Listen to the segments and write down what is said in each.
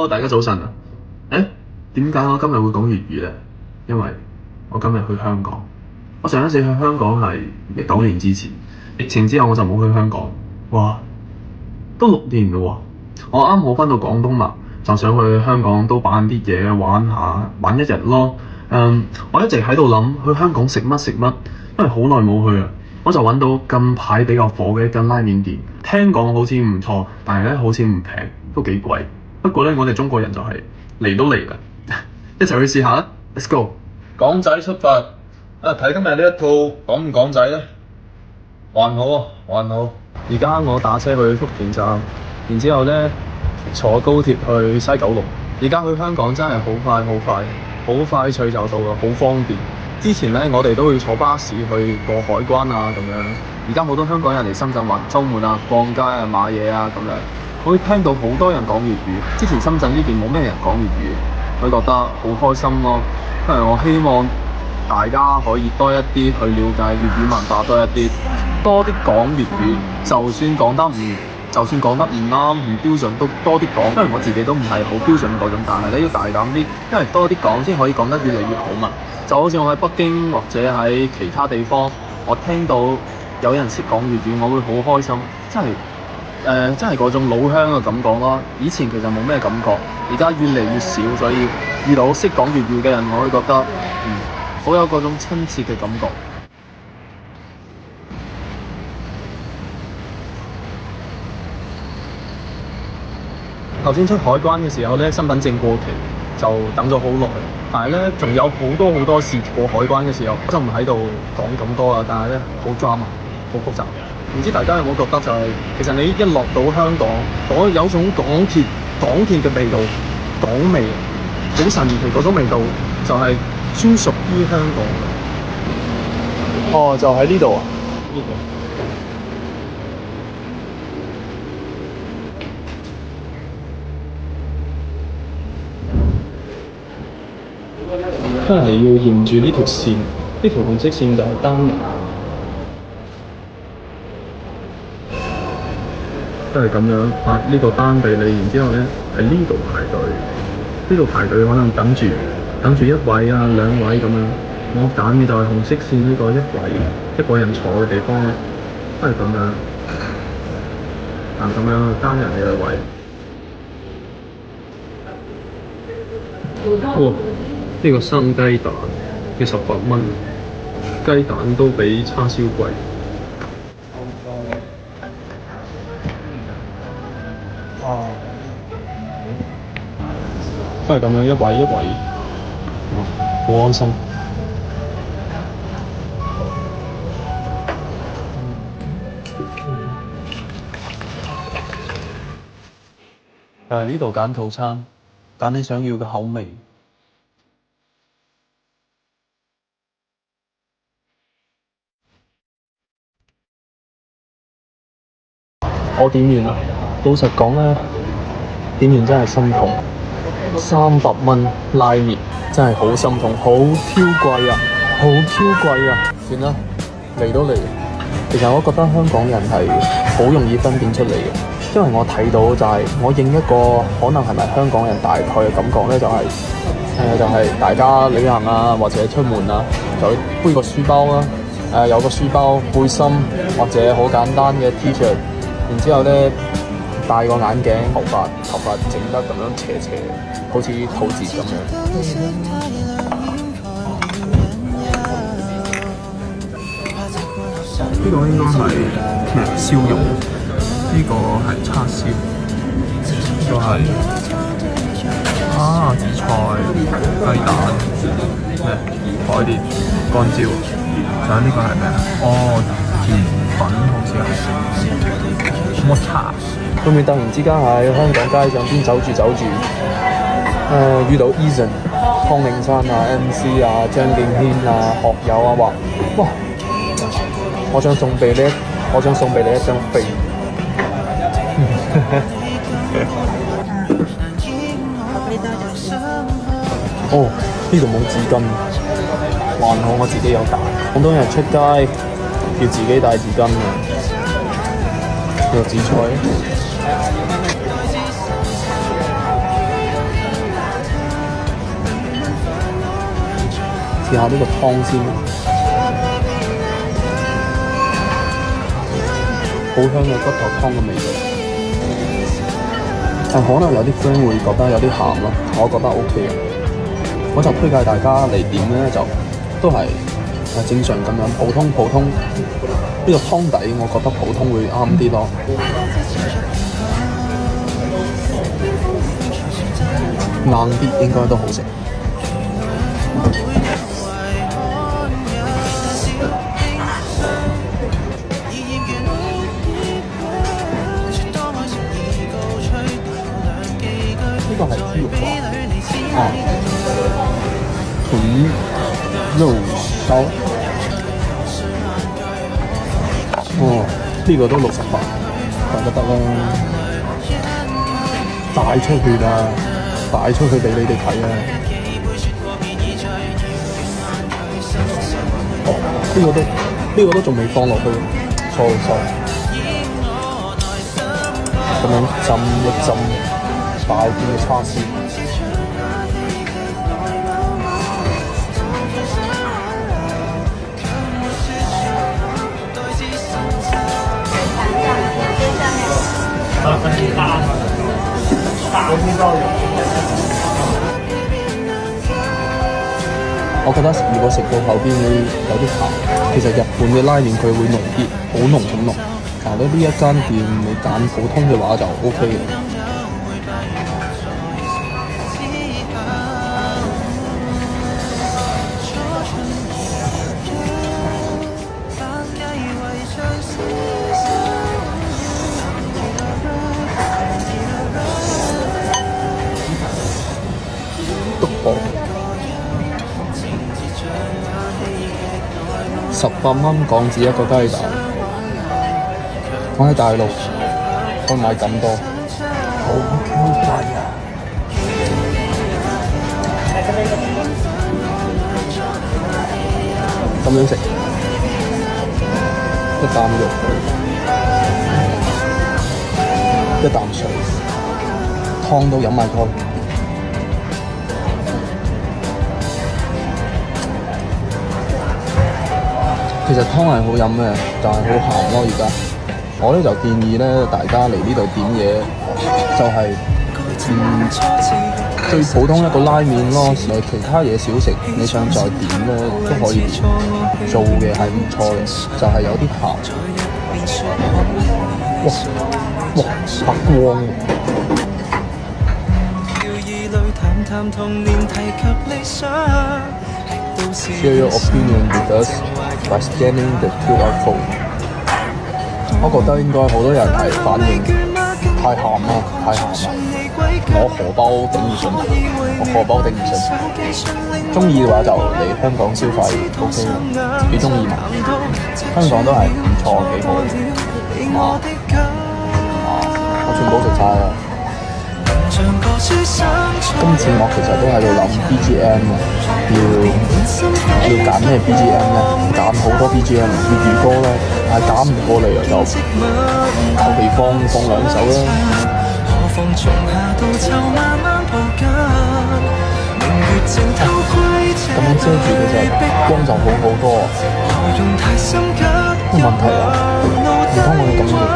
Hello，大家早晨啊！點解我今日會講粵語呢？因為我今日去香港。我上一次去香港係19年之前，疫情之後我就冇去香港。哇，都6年嘞喎！我啱好返到廣東嘛，就想去香港都辦啲嘢玩下，玩一日咯。我一直喺度諗去香港食乜，因為好耐冇去啦。我就揾到近排比較火嘅一間拉麵店，聽講好似唔錯，但係咧好似唔平，都幾貴。不過咧，我哋中國人就係嚟都嚟啦，一齊去試下啦 ！Let's go！港仔出發睇今日呢一套港唔港仔呢？還好啊，還好。而家我打車去福田站，然之後呢坐高鐵去西九龍。而家去香港真係好快脆就到啦，好方便。之前呢，我哋都會坐巴士去過海關啊咁樣。而家好多香港人嚟深圳玩週末啊、逛街啊、買嘢啊咁樣，我會聽到好多人講粵語。之前深圳呢邊冇咩人講粵語，我覺得好開心咯。因為我希望大家可以多一啲去了解粵語文化多一啲，多啲講粵語。就算講得唔啱唔標準都多啲講，因為我自己都唔係好標準嗰種，但係咧要大膽啲，因為多啲講先可以講得越嚟越好嘛。就好似我喺北京或者喺其他地方，我聽到有人識講粵語，我會好開心，真係嗰種老鄉嘅感覺咯。以前其實冇咩感覺，而家越嚟越少，所以遇到識講粵語嘅人，我會覺得好有嗰種親切嘅感覺。頭先出海關嘅時候咧，身份證過期就等咗好耐，但係咧仲有好多事過海關嘅時候，我就唔喺度講咁多啦。但係咧好 drama，好複雜。唔知大家有冇覺得就係、其實你一落到香港，有種港鐵嘅味道，港味，好神奇嗰種味道，就係專屬於香港嘅。哦，就喺呢度啊！呢度。因為你要沿住呢條線，呢條紅色線就係單人，都係咁樣發呢個單俾你，然之後咧喺呢度排隊，呢度排隊可能等住一位啊兩位咁樣。我揀嘅就係紅色線呢個一個人坐嘅地方咧，都係咁樣，咁樣單人嘅位。哇！呢個生雞蛋嘅18蚊，雞蛋都比叉燒貴。都係咁樣一位，好安心。呢度揀套餐，揀你想要嘅口味。我點完啦，老實講咧，點完真係心痛。300蚊拉麵真係好心痛，好 Q 貴啊！算啦，嚟都嚟。其實我覺得香港人係好容易分辨出嚟嘅，因為我睇到就係、我認一個可能係咪香港人大概嘅感覺咧，就係大家旅行啊或者出門啊，就會背個書包啦，有個書包背心或者好簡單嘅 T-shirt。然之後咧，戴個眼鏡，頭髮整得咁樣斜，好似兔子咁樣。呢個應該係燒肉，呢個係叉燒，呢個係紫菜、雞蛋、海碟、乾椒。仲有呢個係咩啊？甜品好似係抹茶。會唔會突然之間喺香港街上邊走住，遇到 Eason、湯令山啊、MC 啊、張敬軒啊、學友啊，話哇，我想送俾你一張飛。哦，呢度冇紙巾，還好我自己有帶。好多人出街要自己帶紙巾啊，有紫菜。試下呢個湯先，好香嘅骨頭湯嘅味道。但可能有啲 friend 會覺得有啲鹹咯，我覺得 OK 嘅。我就推介大家嚟點咧，就都係正常咁樣普通呢個湯底，我覺得普通會啱啲咯。硬啲應該都好食。呢個係豬肉吧？豚肉燒。哦，呢個都68，大家得啦。帶出去啦！帶出去俾你哋睇啊！哦，呢個都仲未放落去，錯。咁樣浸一浸大片嘅叉燒。我覺得如果食到後邊會有啲鹹，其實日本嘅拉麵佢會濃啲，好濃好濃。但係呢一間店你揀普通嘅話就 OK 嘅。18蚊港紙一個雞蛋，我喺大陸可以買咁多，好貴啊！咁樣食一啖肉，一啖水，湯都飲埋佢。其實湯係好飲嘅，但係好鹹咯。而家我咧就建議咧，大家嚟呢度點嘢就係、最普通一個拉麵咯。其他嘢小食你想再點咧都可以做嘅，係唔錯嘅，就係、有啲鹹。哇，白光！Share your opinion with us by scanning the QR code。我覺得應該好多人係反映太鹹啦，我荷包頂唔順，鍾意嘅話就嚟香港消費 OK 啦，幾鍾意嘛？香港都係唔錯幾好。我全部食晒啦。今次我其實都喺度諗 BGM 要揀咩 BGM 咧？揀好多 BGM 粵語歌咧，但係揀唔過嚟就求其放兩首啦。咁樣遮住其實光就好多。冇問題啊，唔通我要咁樣食飯？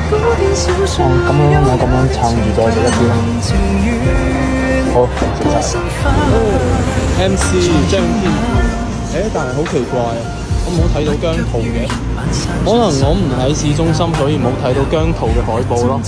我咁樣撐住再食一啲啦。好，食晒。MC 張天賦，但係好奇怪，我冇睇到姜濤嘅，可能我唔喺市中心，所以冇睇到姜濤嘅海報咯。